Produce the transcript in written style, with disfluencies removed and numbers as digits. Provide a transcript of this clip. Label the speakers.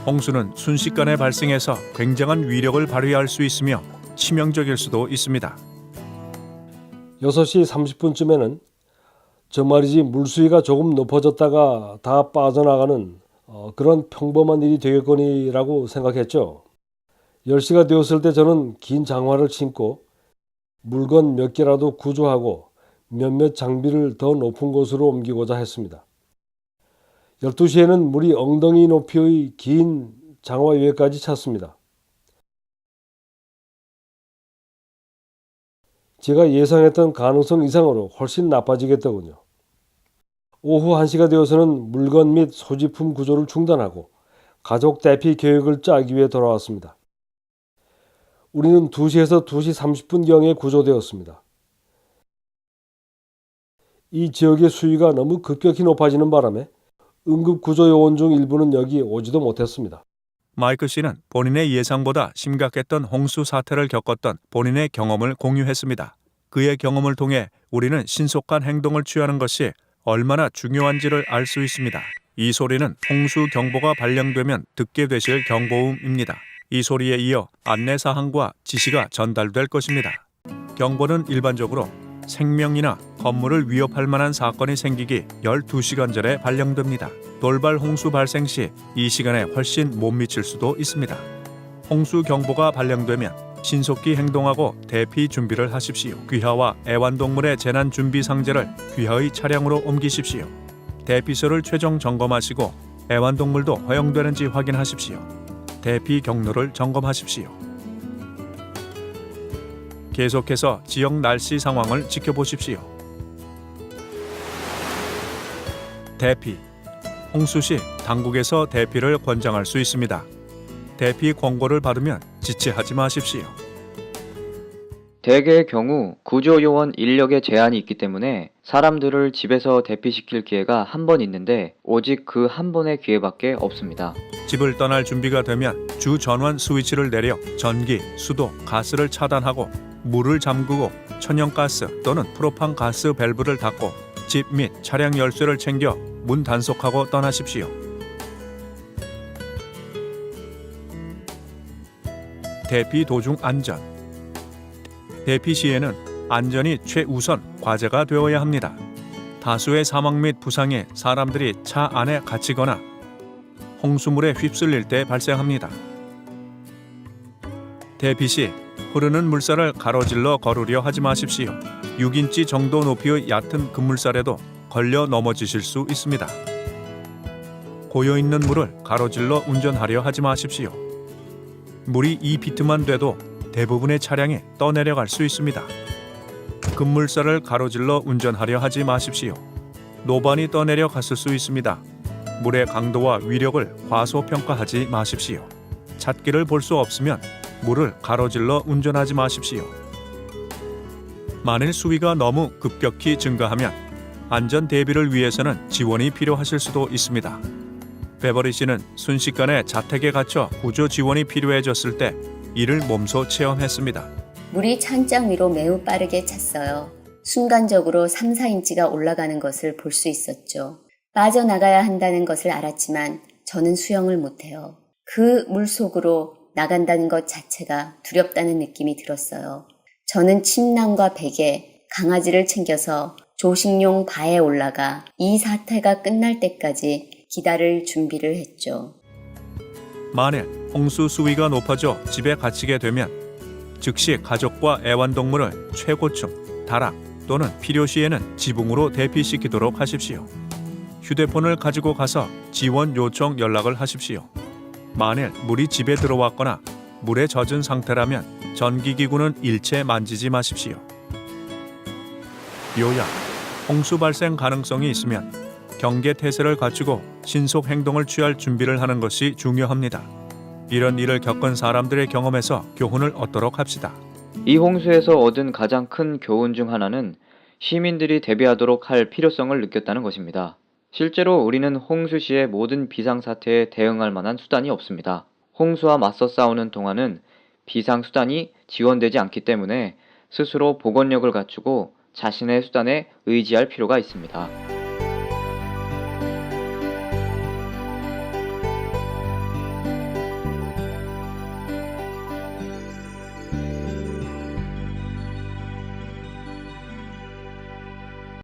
Speaker 1: 홍수는 순식간에 발생해서 굉장한 위력을 발휘할 수 있으며 치명적일 수도 있습니다.
Speaker 2: 6시 30분쯤에는 저 말이지 물수위가 조금 높아졌다가 다 빠져나가는 그런 평범한 일이 되겠거니라고 생각했죠. 10시가 되었을 때 저는 긴 장화를 신고 물건 몇 개라도 구조하고 몇몇 장비를 더 높은 곳으로 옮기고자 했습니다. 12시에는 물이 엉덩이 높이의 긴 장화 위에까지 찼습니다. 제가 예상했던 가능성 이상으로 훨씬 나빠지겠더군요. 오후 1시가 되어서는 물건 및 소지품 구조를 중단하고 가족 대피 계획을 짜기 위해 돌아왔습니다. 우리는 2시에서 2시 30분경에 구조되었습니다. 이 지역의 수위가 너무 급격히 높아지는 바람에 응급구조요원 중 일부는 여기 오지도 못했습니다.
Speaker 1: 마이클 씨는 본인의 예상보다 심각했던 홍수 사태를 겪었던 본인의 경험을 공유했습니다. 그의 경험을 통해 우리는 신속한 행동을 취하는 것이 얼마나 중요한지를 알 수 있습니다. 이 소리는 홍수 경보가 발령되면 듣게 되실 경보음입니다. 이 소리에 이어 안내사항과 지시가 전달될 것입니다. 경보는 일반적으로 생명이나 건물을 위협할 만한 사건이 생기기 12시간 전에 발령됩니다. 돌발 홍수 발생 시 이 시간에 훨씬 못 미칠 수도 있습니다. 홍수 경보가 발령되면 신속히 행동하고 대피 준비를 하십시오. 귀하와 애완동물의 재난 준비 상자를 귀하의 차량으로 옮기십시오. 대피소를 최종 점검하시고 애완동물도 허용되는지 확인하십시오. 대피 경로를 점검하십시오. 계속해서 지역 날씨 상황을 지켜보십시오. 대피. 홍수 시 당국에서 대피를 권장할 수 있습니다. 대피 권고를 받으면 지체하지 마십시오.
Speaker 3: 대개의 경우 구조요원 인력에 제한이 있기 때문에 사람들을 집에서 대피시킬 기회가 한 번 있는데 오직 그 한 번의 기회밖에 없습니다.
Speaker 1: 집을 떠날 준비가 되면 주 전원 스위치를 내려 전기, 수도, 가스를 차단하고 물을 잠그고 천연가스 또는 프로판 가스 밸브를 닫고 집 및 차량 열쇠를 챙겨 문 단속하고 떠나십시오. 대피 도중 안전. 대피 시에는 안전이 최우선 과제가 되어야 합니다. 다수의 사망 및 부상이 사람들이 차 안에 갇히거나 홍수물에 휩쓸릴 때 발생합니다. 대피 시 흐르는 물살을 가로질러 걸으려 하지 마십시오. 6인치 정도 높이의 얕은 급물살에도 걸려 넘어지실 수 있습니다. 고여있는 물을 가로질러 운전하려 하지 마십시오. 물이 2피트만 돼도 대부분의 차량이 떠내려갈 수 있습니다. 급물살을 가로질러 운전하려 하지 마십시오. 노반이 떠내려갔을 수 있습니다. 물의 강도와 위력을 과소평가하지 마십시오. 찻길을 볼 수 없으면 물을 가로질러 운전하지 마십시오. 만일 수위가 너무 급격히 증가하면 안전 대비를 위해서는 지원이 필요하실 수도 있습니다. 베버리 씨는 순식간에 자택에 갇혀 구조 지원이 필요해졌을 때 이를 몸소 체험했습니다.
Speaker 4: 물이 찬장 위로 매우 빠르게 찼어요. 순간적으로 3, 4인치가 올라가는 것을 볼 수 있었죠. 빠져나가야 한다는 것을 알았지만 저는 수영을 못해요. 그 물속으로 나간다는 것 자체가 두렵다는 느낌이 들었어요. 저는 침낭과 베개, 강아지를 챙겨서 조식용 바에 올라가 이 사태가 끝날 때까지 기다릴 준비를 했죠.
Speaker 1: 만일 홍수 수위가 높아져 집에 갇히게 되면 즉시 가족과 애완동물을 최고층, 다락 또는 필요시에는 지붕으로 대피시키도록 하십시오. 휴대폰을 가지고 가서 지원 요청 연락을 하십시오. 만일 물이 집에 들어왔거나 물에 젖은 상태라면 전기기구는 일체 만지지 마십시오. 요약, 홍수 발생 가능성이 있으면 경계태세를 갖추고 신속 행동을 취할 준비를 하는 것이 중요합니다. 이런 일을 겪은 사람들의 경험에서 교훈을 얻도록 합시다.
Speaker 3: 이 홍수에서 얻은 가장 큰 교훈 중 하나는 시민들이 대비하도록 할 필요성을 느꼈다는 것입니다. 실제로 우리는 홍수 시의 모든 비상사태에 대응할 만한 수단이 없습니다. 홍수와 맞서 싸우는 동안은 비상수단이 지원되지 않기 때문에 스스로 복원력을 갖추고 자신의 수단에 의지할 필요가 있습니다.